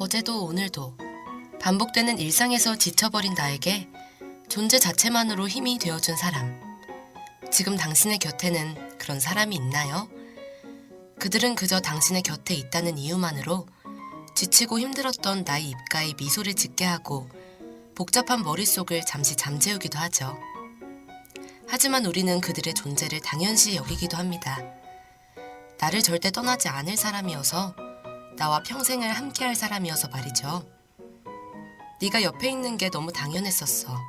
어제도 오늘도 반복되는 일상에서 지쳐버린 나에게 존재 자체만으로 힘이 되어준 사람. 지금 당신의 곁에는 그런 사람이 있나요? 그들은 그저 당신의 곁에 있다는 이유만으로 지치고 힘들었던 나의 입가에 미소를 짓게 하고 복잡한 머릿속을 잠시 잠재우기도 하죠. 하지만 우리는 그들의 존재를 당연시 여기기도 합니다. 나를 절대 떠나지 않을 사람이어서, 나와 평생을 함께할 사람이어서 말이죠. 네가 옆에 있는 게 너무 당연했었어.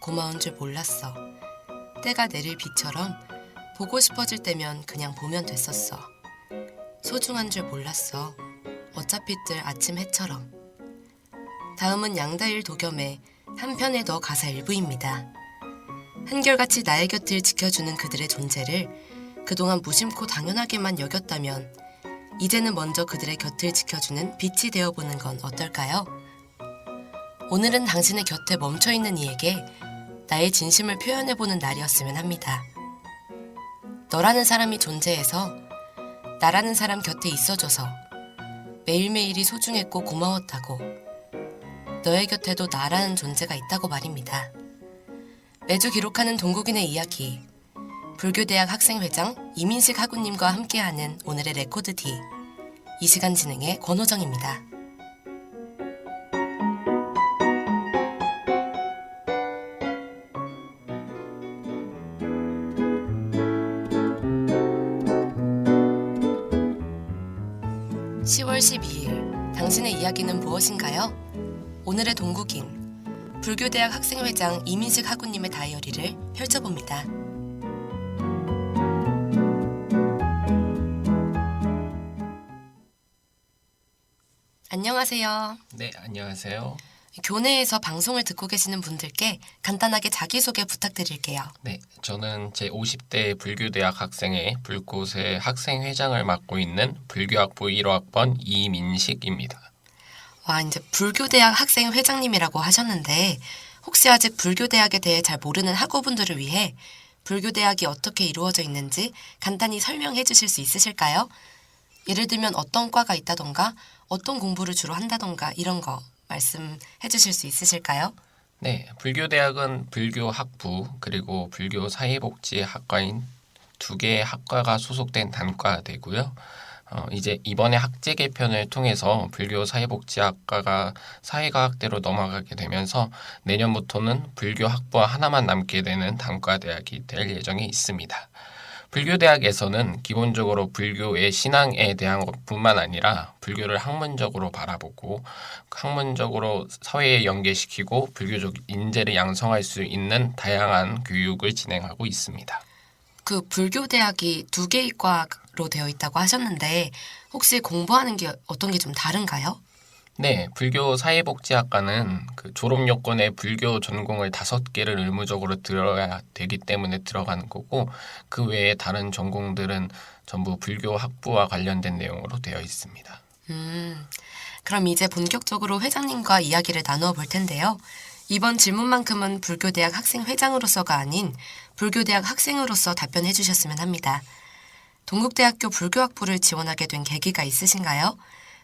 고마운 줄 몰랐어. 때가 내릴 비처럼 보고 싶어질 때면 그냥 보면 됐었어. 소중한 줄 몰랐어. 어차피 뜰 아침 해처럼. 다음은 양다일 도겸의 한편의 너 가사 일부입니다. 한결같이 나의 곁을 지켜주는 그들의 존재를 그동안 무심코 당연하게만 여겼다면 이제는 먼저 그들의 곁을 지켜주는 빛이 되어보는 건 어떨까요? 오늘은 당신의 곁에 멈춰있는 이에게 나의 진심을 표현해보는 날이었으면 합니다. 너라는 사람이 존재해서 나라는 사람 곁에 있어줘서 매일매일이 소중했고 고마웠다고, 너의 곁에도 나라는 존재가 있다고 말입니다. 매주 기록하는 동국인의 이야기, 불교대학 학생회장 이민식 하구님과 함께하는 오늘의 레코드 D, 이 시간 진행의 권호정입니다. (10월 12일) 당신의 이야기는 무엇인가요? 오늘의 동국인, 불교대학 학생회장 이민식 하구님의 다이어리를 펼쳐봅니다. 안녕하세요. 네, 안녕하세요. 교내에서 방송을 듣고 계시는 분들께 간단하게 자기소개 부탁드릴게요. 네, 저는 제50대 불교대학 학생회 불꽃의 학생회장을 맡고 있는 불교학부 1호학번 이민식입니다. 와, 이제 불교대학 학생회장님이라고 하셨는데 혹시 아직 불교대학에 대해 잘 모르는 학우분들을 위해 불교대학이 어떻게 이루어져 있는지 간단히 설명해 주실 수 있으실까요? 예를 들면 어떤 과가 있다던가 어떤 공부를 주로 한다던가 이런 거 말씀해 주실 수 있으실까요? 네, 불교대학은 불교학부 그리고 불교사회복지학과인 두 개의 학과가 소속된 단과되고요. 이제 이번에 학제 개편을 통해서 불교사회복지학과가 사회과학대로 넘어가게 되면서 내년부터는 불교학부 하나만 남게 되는 단과대학이 될 예정에 있습니다. 불교대학에서는 기본적으로 불교의 신앙에 대한 것뿐만 아니라 불교를 학문적으로 바라보고 학문적으로 사회에 연계시키고 불교적 인재를 양성할 수 있는 다양한 교육을 진행하고 있습니다. 그 불교대학이 두 개의 과로 되어 있다고 하셨는데 혹시 공부하는 게 어떤 게 좀 다른가요? 네, 불교 사회복지학과는 그 졸업 요건에 불교 전공을 5개를 의무적으로 들어야 되기 때문에 들어가는 거고, 그 외에 다른 전공들은 전부 불교 학부와 관련된 내용으로 되어 있습니다. 그럼 이제 본격적으로 회장님과 이야기를 나누어 볼 텐데요. 이번 질문만큼은 불교대학 학생회장으로서가 아닌 불교대학 학생으로서 답변해 주셨으면 합니다. 동국대학교 불교학부를 지원하게 된 계기가 있으신가요?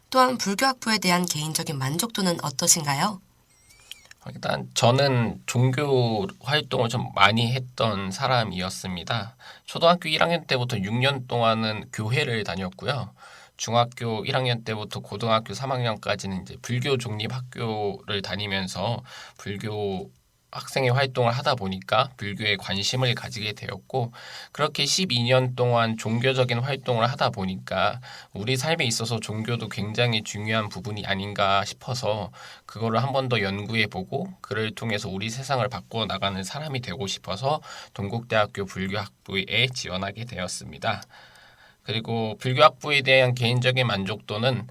또한 불교학부에 대한 개인적인 만족도는 어떠신가요? 일단 저는 종교 활동을 좀 많이 했던 사람이었습니다. 초등학교 1학년 때부터 6년 동안은 교회를 다녔고요. 중학교 1학년 때부터 고등학교 3학년까지는 이제 불교 종립학교를 다니면서 불교 학생의 활동을 하다 보니까 불교에 관심을 가지게 되었고, 그렇게 12년 동안 종교적인 활동을 하다 보니까 우리 삶에 있어서 종교도 굉장히 중요한 부분이 아닌가 싶어서 그거를 한 번 더 연구해보고 그를 통해서 우리 세상을 바꿔 나가는 사람이 되고 싶어서 동국대학교 불교학부에 지원하게 되었습니다. 그리고 불교학부에 대한 개인적인 만족도는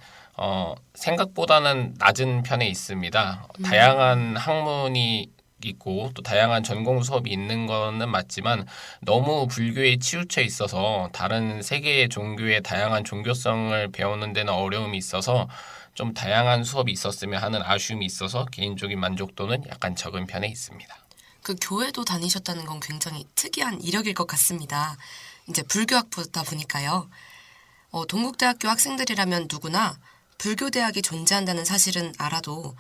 생각보다는 낮은 편에 있습니다. 다양한 학문이 있고 또 다양한 전공 수업이 있는 거는 맞지만 너무 불교에 치우쳐 있어서 다른 세계의 종교의 다양한 종교성을 배우는 데는 어려움이 있어서 좀 다양한 수업이 있었으면 하는 아쉬움이 있어서 개인적인 만족도는 약간 적은 편에 있습니다. 그 교회도 다니셨다는 건 굉장히 특이한 이력일 것 같습니다. 이제 불교학부다 보니까요. 동국대학교 학생들이라면 누구나 불교대학이 존재한다는 사실은 알아도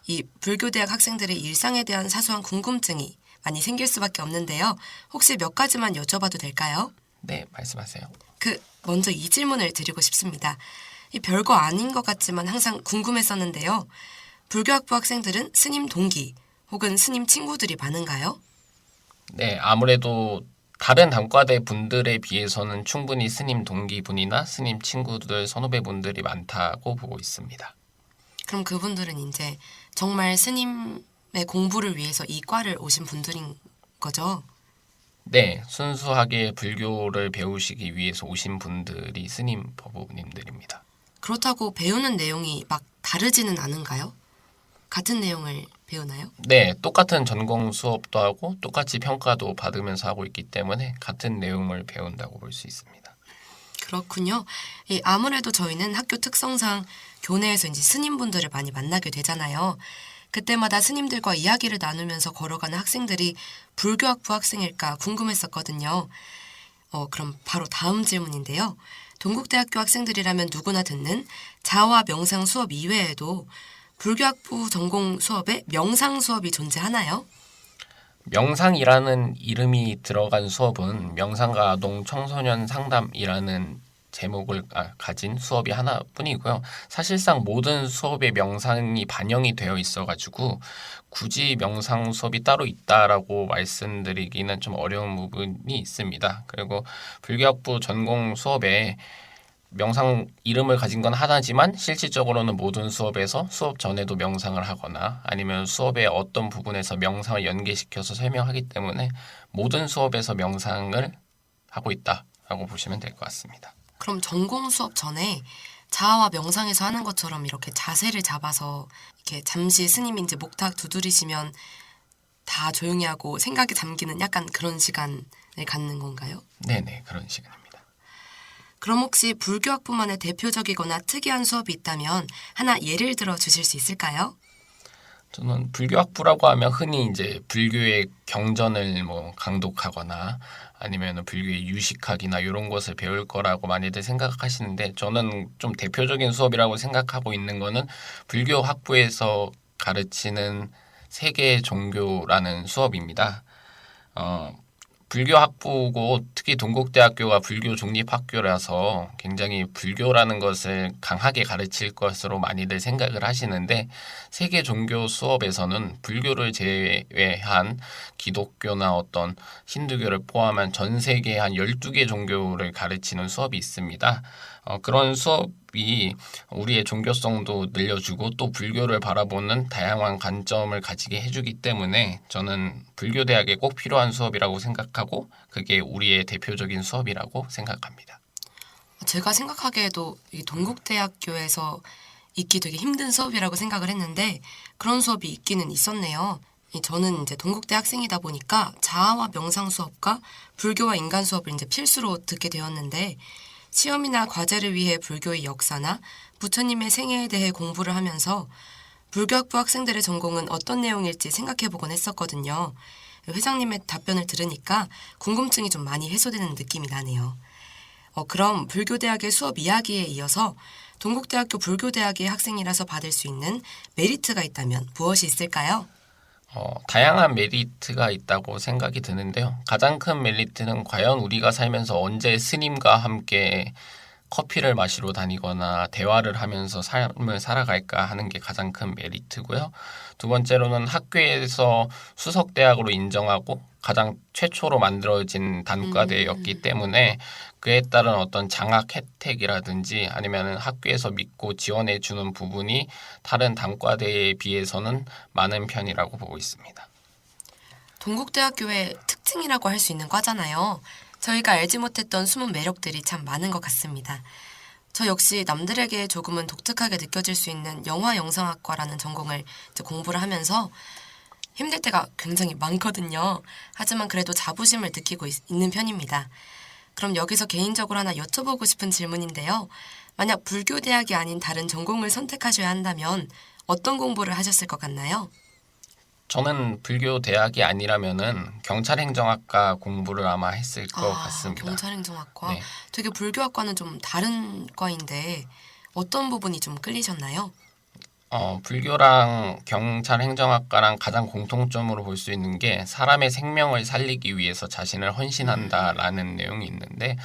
이 불교대학 학생들의 일상에 대한 사소한 궁금증이 많이 생길 수밖에 없는데요. 혹시 몇 가지만 여쭤봐도 될까요? 네, 말씀하세요. 먼저 이 질문을 드리고 싶습니다. 이 별거 아닌 것 같지만 항상 궁금했었는데요. 불교학부 학생들은 스님 동기 혹은 스님 친구들이 많은가요? 네, 아무래도 다른 단과대 분들에 비해서는 충분히 스님 동기분이나 스님 친구들, 선후배분들이 많다고 보고 있습니다. 그럼 그분들은 이제 정말 스님의 공부를 위해서 이 과를 오신 분들인 거죠? 네, 순수하게 불교를 배우시기 위해서 오신 분들이 스님 법부님들입니다. 그렇다고 배우는 내용이 막 다르지는 않은가요? 같은 내용을 배우나요? 네, 똑같은 전공 수업도 하고 똑같이 평가도 받으면서 하고 있기 때문에 같은 내용을 배운다고 볼 수 있습니다. 그렇군요. 아무래도 저희는 학교 특성상 교내에서 이제 스님분들을 많이 만나게 되잖아요. 그때마다 스님들과 이야기를 나누면서 걸어가는 학생들이 불교학부 학생일까 궁금했었거든요. 그럼 바로 다음 질문인데요. 동국대학교 학생들이라면 누구나 듣는 자화 명상 수업 이외에도 불교학부 전공 수업에 명상 수업이 존재하나요? 명상이라는 이름이 들어간 수업은 명상과 아동 청소년 상담이라는 제목을 가진 수업이 하나뿐이고요. 사실상 모든 수업에 명상이 반영이 되어 있어가지고 굳이 명상 수업이 따로 있다라고 말씀드리기는 좀 어려운 부분이 있습니다. 그리고 불교학부 전공 수업에 명상 이름을 가진 건 하나지만 실질적으로는 모든 수업에서 수업 전에도 명상을 하거나 아니면 수업의 어떤 부분에서 명상을 연계시켜서 설명하기 때문에 모든 수업에서 명상을 하고 있다라고 보시면 될 것 같습니다. 그럼 전공 수업 전에 자아와 명상에서 하는 것처럼 이렇게 자세를 잡아서 이렇게 잠시 스님이 이제 목탁 두드리시면 다 조용히 하고 생각에 잠기는 약간 그런 시간을 갖는 건가요? 네네, 그런 시간입니다. 그럼 혹시 불교학부만의 대표적이거나 특이한 수업이 있다면 하나 예를 들어 주실 수 있을까요? 저는 불교학부라고 하면 흔히 이제 불교의 경전을 강독하거나 아니면 불교의 유식학이나 이런 것을 배울 거라고 많이들 생각하시는데 저는 좀 대표적인 수업이라고 생각하고 있는 거는 불교 학부에서 가르치는 세계 종교라는 수업입니다. 불교 학부고 특히 동국대학교가 불교 종립학교라서 굉장히 불교라는 것을 강하게 가르칠 것으로 많이들 생각을 하시는데 세계 종교 수업에서는 불교를 제외한 기독교나 어떤 힌두교를 포함한 전 세계 한 12개 종교를 가르치는 수업이 있습니다. 그런 수업이 우리의 종교성도 늘려주고 또 불교를 바라보는 다양한 관점을 가지게 해주기 때문에 저는 불교대학에 꼭 필요한 수업이라고 생각하고 그게 우리의 대표적인 수업이라고 생각합니다. 제가 생각하기에도 이 동국대학교에서 있기 되게 힘든 수업이라고 생각을 했는데 그런 수업이 있기는 있었네요. 저는 이제 동국대 학생이다 보니까 자아와 명상 수업과 불교와 인간 수업을 이제 필수로 듣게 되었는데 시험이나 과제를 위해 불교의 역사나 부처님의 생애에 대해 공부를 하면서 불교학부 학생들의 전공은 어떤 내용일지 생각해보곤 했었거든요. 회장님의 답변을 들으니까 궁금증이 좀 많이 해소되는 느낌이 나네요. 그럼 불교대학의 수업 이야기에 이어서 동국대학교 불교대학의 학생이라서 받을 수 있는 메리트가 있다면 무엇이 있을까요? 다양한 메리트가 있다고 생각이 드는데요. 가장 큰 메리트는 과연 우리가 살면서 언제 스님과 함께 커피를 마시러 다니거나 대화를 하면서 삶을 살아갈까 하는 게 가장 큰 메리트고요. 두 번째로는 학교에서 수석대학으로 인정하고 가장 최초로 만들어진 단과대였기 때문에 그에 따른 어떤 장학 혜택이라든지 아니면 학교에서 믿고 지원해 주는 부분이 다른 단과대에 비해서는 많은 편이라고 보고 있습니다. 동국대학교의 특징이라고 할 수 있는 과잖아요. 저희가 알지 못했던 숨은 매력들이 참 많은 것 같습니다. 저 역시 남들에게 조금은 독특하게 느껴질 수 있는 영화영상학과라는 전공을 이제 공부를 하면서 힘들 때가 굉장히 많거든요. 하지만 그래도 자부심을 느끼고 있는 편입니다. 그럼 여기서 개인적으로 하나 여쭤보고 싶은 질문인데요. 만약 불교대학이 아닌 다른 전공을 선택하셔야 한다면 어떤 공부를 하셨을 것 같나요? 저는 불교 대학이 아니라면은 경찰행정학과 공부를 아마 했을 것 같습니다. 경찰행정학과. 네. 되게 불교학과는 좀 다른 과인데 어떤 부분이 좀 끌리셨나요? 불교랑 경찰 행정학과랑 가장 공통점으로 볼 수 있는 게 사람의 생명을 살리기 위해서 자신을 헌신한다라는 내용이 있는데,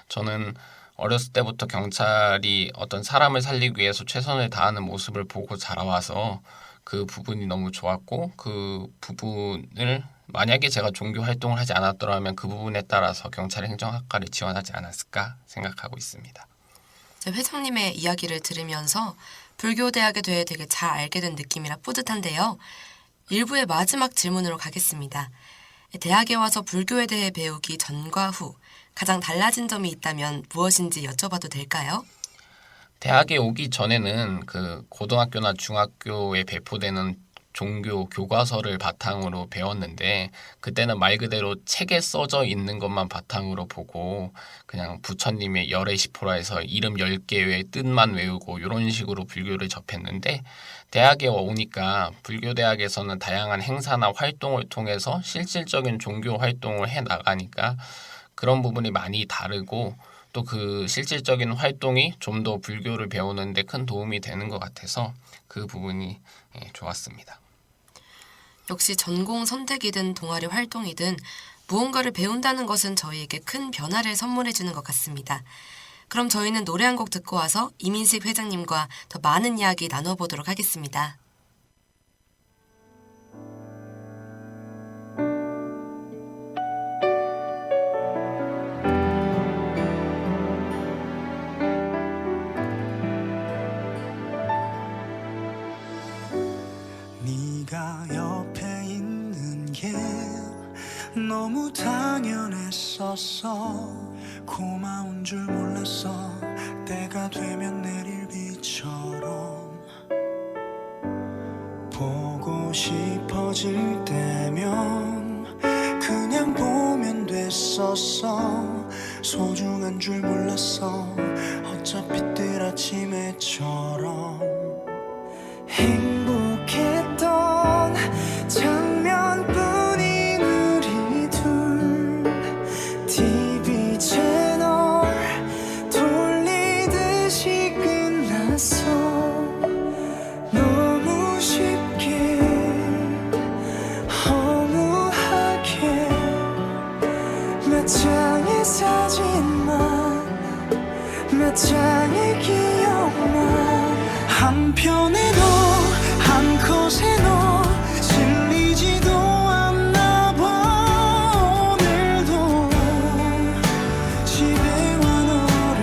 저는 어렸을 때부터 경찰이 어떤 사람을 살리기 위해서 최선을 다하는 모습을 보고 자라와서 그 부분이 너무 좋았고, 그 부분을 만약에 제가 종교 활동을 하지 않았더라면 그 부분에 따라서 경찰 행정학과를 지원하지 않았을까 생각하고 있습니다. 회장님의 이야기를 들으면서 불교대학에 대해 되게 잘 알게 된 느낌이라 뿌듯한데요. 1부의 마지막 질문으로 가겠습니다. 대학에 와서 불교에 대해 배우기 전과 후 가장 달라진 점이 있다면 무엇인지 여쭤봐도 될까요? 대학에 오기 전에는 그 고등학교나 중학교에 배포되는 종교 교과서를 바탕으로 배웠는데, 그때는 말 그대로 책에 써져 있는 것만 바탕으로 보고 그냥 부처님의 열애 시포라에서 이름 10개의 뜻만 외우고 이런 식으로 불교를 접했는데, 대학에 오니까 불교대학에서는 다양한 행사나 활동을 통해서 실질적인 종교 활동을 해 나가니까 그런 부분이 많이 다르고, 또 그 실질적인 활동이 좀 더 불교를 배우는 데 큰 도움이 되는 것 같아서 그 부분이 좋았습니다. 역시 전공 선택이든 동아리 활동이든 무언가를 배운다는 것은 저희에게 큰 변화를 선물해 주는 것 같습니다. 그럼 저희는 노래 한 곡 듣고 와서 이민식 회장님과 더 많은 이야기 나눠보도록 하겠습니다. 네가 옆에 있는 게 너무 당연했었어. 고마운 줄 몰랐어. 때가 되면 내릴 비처럼 보고 싶어질 때면 그냥 보면 됐었어. 소중한 줄 몰랐어. 어차피 뜰 아침에처럼 행복했던 장면뿐인 우리 둘. TV 채널 돌리듯이 끝났어. 너무 쉽게 허무하게 몇 장의 사진만, 몇 장의 기억만. 한편에 너, 한 컷에 너, 질리지도 않나 봐. 오늘도 집에 와 너를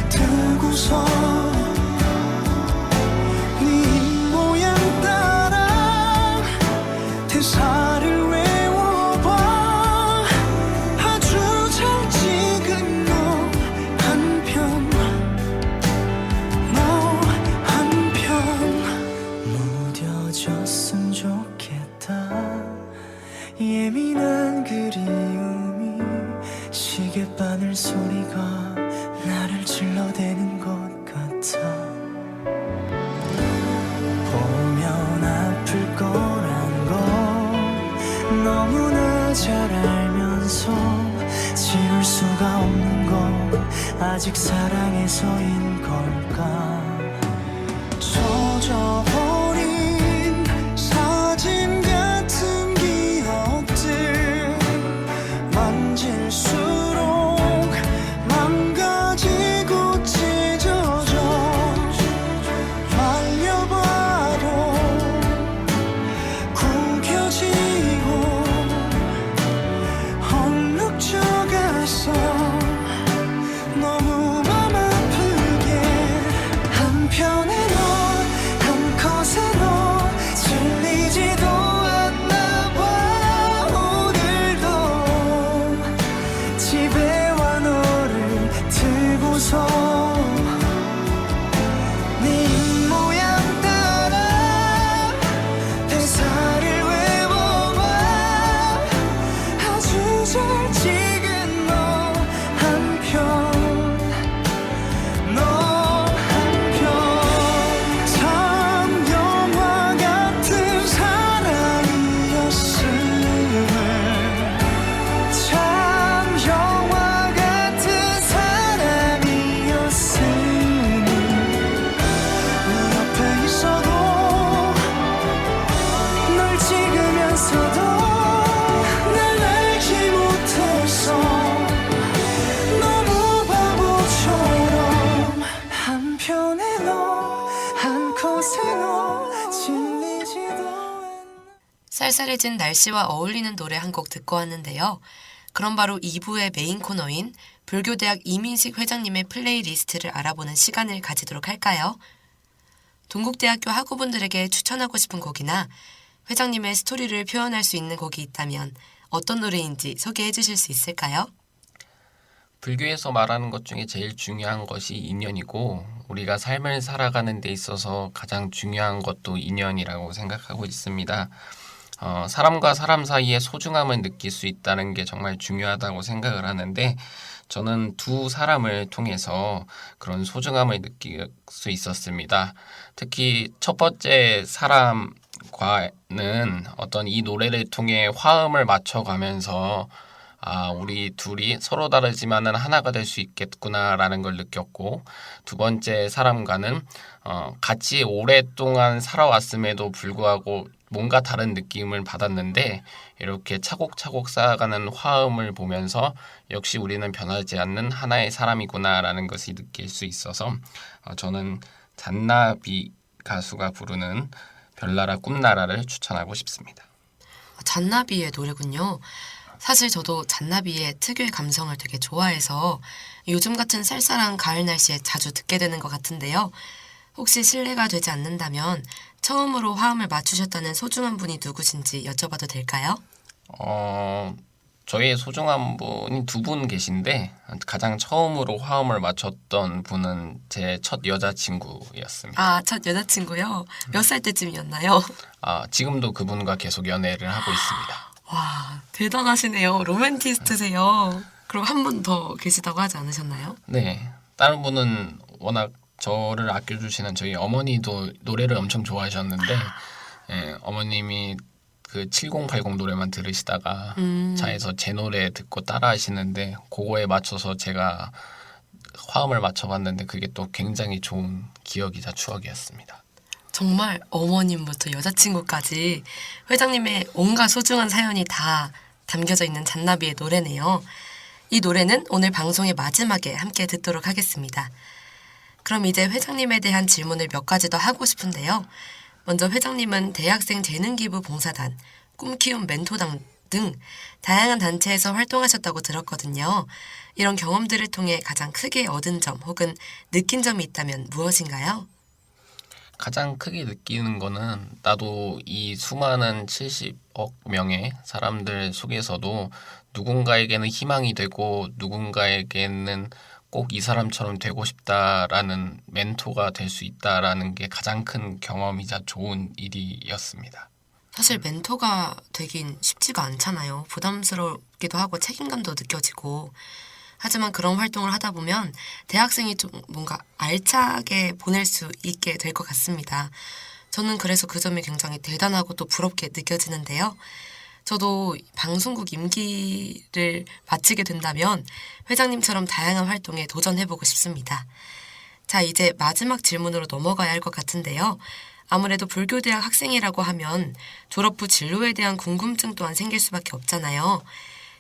두고서 네 입모양 따라 대사를 외워봐. 아주 잘 찍은 너 한편, 너 무뎌졌으면 좋겠다. 예민한 그리움이 시계바늘 소리가 나를 질러대는 것 같아. 보면 아플 거란 거 너무나 잘 알면서 지울 수가 없는 건 아직 사랑해서인 걸까. 젖어버린 사진 같은 기억들 만질수록 망가지고 찢어져. 말려봐도 구겨지고 얼룩져가서 너무 맘 아프게. 한편에 너, 한 컷에 너, 질리지도 않나 봐. 오늘도 집에 와 너를 들고서 네 입모양 따라 대사를 외워봐. 아주 잘 찍은 너 한편, 너 한편. 참 영화 같은 사랑이었음을, 참 영화 같은 사람이었음을 쌀쌀해진 날씨와 어울리는 노래 한 곡 듣고 왔는데요. 그럼 바로 2부의 메인 코너인 불교대학 이민식 회장님의 플레이리스트를 알아보는 시간을 가지도록 할까요? 동국대학교 학우분들에게 추천하고 싶은 곡이나 회장님의 스토리를 표현할 수 있는 곡이 있다면 어떤 노래인지 소개해 주실 수 있을까요? 불교에서 말하는 것 중에 제일 중요한 것이 인연이고 우리가 삶을 살아가는 데 있어서 가장 중요한 것도 인연이라고 생각하고 있습니다. 사람과 사람 사이의 소중함을 느낄 수 있다는 게 정말 중요하다고 생각을 하는데 저는 두 사람을 통해서 그런 소중함을 느낄 수 있었습니다. 특히 첫 번째 사람과는 어떤 이 노래를 통해 화음을 맞춰가면서 우리 둘이 서로 다르지만은 하나가 될 수 있겠구나라는 걸 느꼈고 두 번째 사람과는 같이 오랫동안 살아왔음에도 불구하고 뭔가 다른 느낌을 받았는데 이렇게 차곡차곡 쌓아가는 화음을 보면서 역시 우리는 변하지 않는 하나의 사람이구나라는 것을 느낄 수 있어서 저는 잔나비 가수가 부르는 별나라 꿈나라를 추천하고 싶습니다. 잔나비의 노래군요. 사실 저도 잔나비의 특유의 감성을 되게 좋아해서 요즘 같은 쌀쌀한 가을 날씨에 자주 듣게 되는 것 같은데요. 혹시 실례가 되지 않는다면 처음으로 화음을 맞추셨다는 소중한 분이 누구신지 여쭤봐도 될까요? 저의 소중한 분이 두 분 계신데 가장 처음으로 화음을 맞췄던 분은 제 첫 여자친구였습니다. 첫 여자친구요? 몇 살 때쯤이었나요? 지금도 그분과 계속 연애를 하고 있습니다. 와, 대단하시네요. 로맨티스트세요. 그럼 한 분 더 계시다고 하지 않으셨나요? 네, 다른 분은 워낙 저를 아껴주시는 저희 어머니도 노래를 엄청 좋아하셨는데 어머님이 그 7080 노래만 들으시다가 차에서 제 노래 듣고 따라 하시는데 그거에 맞춰서 제가 화음을 맞춰봤는데 그게 또 굉장히 좋은 기억이자 추억이었습니다. 정말 어머님부터 여자친구까지 회장님의 온갖 소중한 사연이 다 담겨져 있는 잔나비의 노래네요. 이 노래는 오늘 방송의 마지막에 함께 듣도록 하겠습니다. 그럼 이제 회장님에 대한 질문을 몇 가지 더 하고 싶은데요. 먼저 회장님은 대학생 재능기부 봉사단, 꿈키움 멘토당 등 다양한 단체에서 활동하셨다고 들었거든요. 이런 경험들을 통해 가장 크게 얻은 점 혹은 느낀 점이 있다면 무엇인가요? 가장 크게 느끼는 거는 나도 이 수많은 70억 명의 사람들 속에서도 누군가에게는 희망이 되고 누군가에게는 꼭 이 사람처럼 되고 싶다라는 멘토가 될 수 있다라는 게 가장 큰 경험이자 좋은 일이었습니다. 사실 멘토가 되긴 쉽지가 않잖아요. 부담스럽기도 하고 책임감도 느껴지고. 하지만 그런 활동을 하다 보면 대학생이 좀 뭔가 알차게 보낼 수 있게 될 것 같습니다. 저는 그래서 그 점이 굉장히 대단하고 또 부럽게 느껴지는데요. 저도 방송국 임기를 마치게 된다면 회장님처럼 다양한 활동에 도전해보고 싶습니다. 자, 이제 마지막 질문으로 넘어가야 할 것 같은데요. 아무래도 불교대학 학생이라고 하면 졸업 후 진로에 대한 궁금증 또한 생길 수밖에 없잖아요.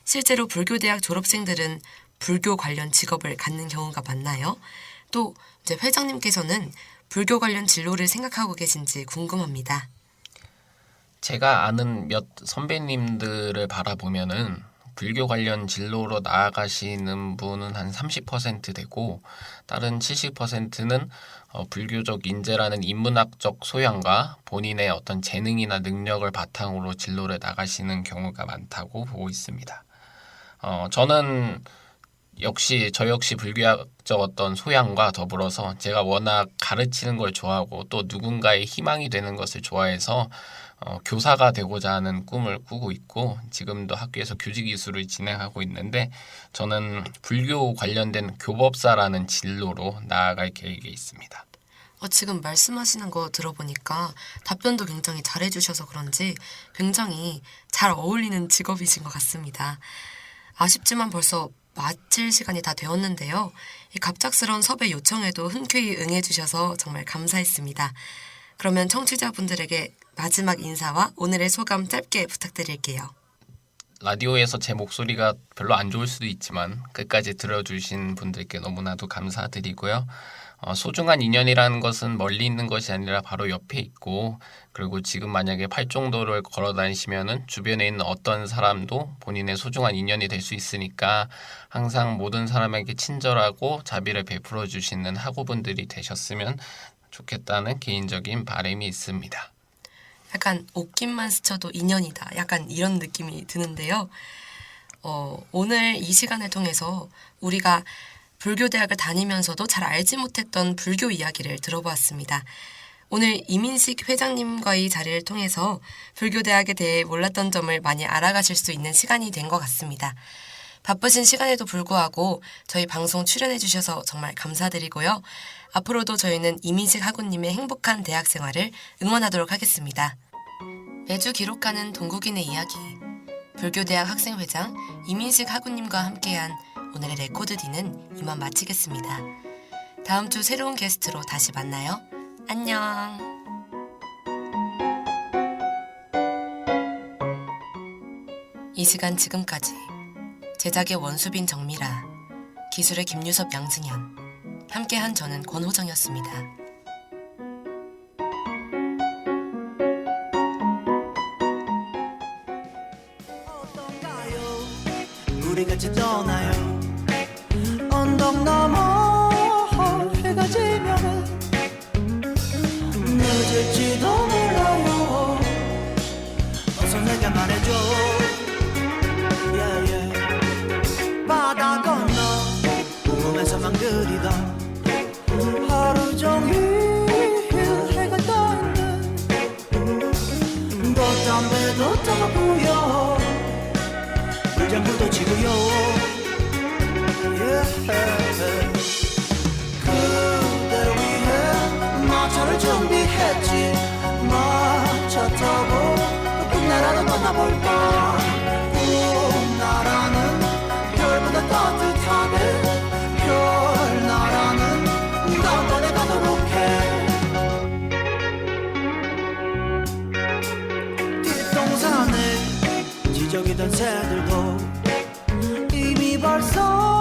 실제로 불교대학 졸업생들은 불교 관련 직업을 갖는 경우가 많나요? 또 이제 회장님께서는 불교 관련 진로를 생각하고 계신지 궁금합니다. 제가 아는 몇 선배님들을 바라보면은 불교 관련 진로로 나아가시는 분은 한 30% 되고 다른 70%는 불교적 인재라는 인문학적 소양과 본인의 어떤 재능이나 능력을 바탕으로 진로를 나가시는 경우가 많다고 보고 있습니다. 저는 저 역시 불교학적 어떤 소양과 더불어서 제가 워낙 가르치는 걸 좋아하고 또 누군가의 희망이 되는 것을 좋아해서 교사가 되고자 하는 꿈을 꾸고 있고 지금도 학교에서 교직 이수를 진행하고 있는데 저는 불교 관련된 교법사라는 진로로 나아갈 계획에 있습니다. 지금 말씀하시는 거 들어보니까 답변도 굉장히 잘해주셔서 그런지 굉장히 잘 어울리는 직업이신 것 같습니다. 아쉽지만 벌써 마칠 시간이 다 되었는데요. 이 갑작스러운 섭외 요청에도 흔쾌히 응해주셔서 정말 감사했습니다. 그러면 청취자분들에게 마지막 인사와 오늘의 소감 짧게 부탁드릴게요. 라디오에서 제 목소리가 별로 안 좋을 수도 있지만 끝까지 들어주신 분들께 너무나도 감사드리고요. 소중한 인연이라는 것은 멀리 있는 것이 아니라 바로 옆에 있고, 그리고 지금 만약에 팔종도를 걸어 다니시면은 주변에 있는 어떤 사람도 본인의 소중한 인연이 될 수 있으니까 항상 모든 사람에게 친절하고 자비를 베풀어 주시는 학우분들이 되셨으면 좋겠다는 개인적인 바람이 있습니다. 약간 옷깃만 스쳐도 인연이다. 약간 이런 느낌이 드는데요. 오늘 이 시간을 통해서 우리가 불교대학을 다니면서도 잘 알지 못했던 불교 이야기를 들어보았습니다. 오늘 이민식 회장님과의 자리를 통해서 불교대학에 대해 몰랐던 점을 많이 알아가실 수 있는 시간이 된 것 같습니다. 바쁘신 시간에도 불구하고 저희 방송 출연해 주셔서 정말 감사드리고요. 앞으로도 저희는 이민식 학우님의 행복한 대학 생활을 응원하도록 하겠습니다. 매주 기록하는 동국인의 이야기, 불교대학 학생회장 이민식 학우님과 함께한 오늘의 레코드디는 이만 마치겠습니다. 다음 주 새로운 게스트로 다시 만나요. 안녕. 이 시간 지금까지 제작의 원수빈 정미라, 기술의 김유섭 양승현, 함께한 저는 권호정이었습니다. 어떤가요? 우리 같이 떠나요. 언덕 넘어 해가 지면 늦을지도 몰라요. 어서 내게 말해줘. yeah, yeah. 바다 건너 꿈에서만 그리던 하루 종일 해가 떠있는 꽃담배도 타고요. 불장구도 치고요. yeah. 그댈 위해 마차를 준비했지. 마차 타고 꿈나라로 떠나볼까. 꿈나라는 별보다 따뜻하네. 별나라는 다음번에 가도록 해. 뒷동산에 지저귀던 새들도 이미 벌써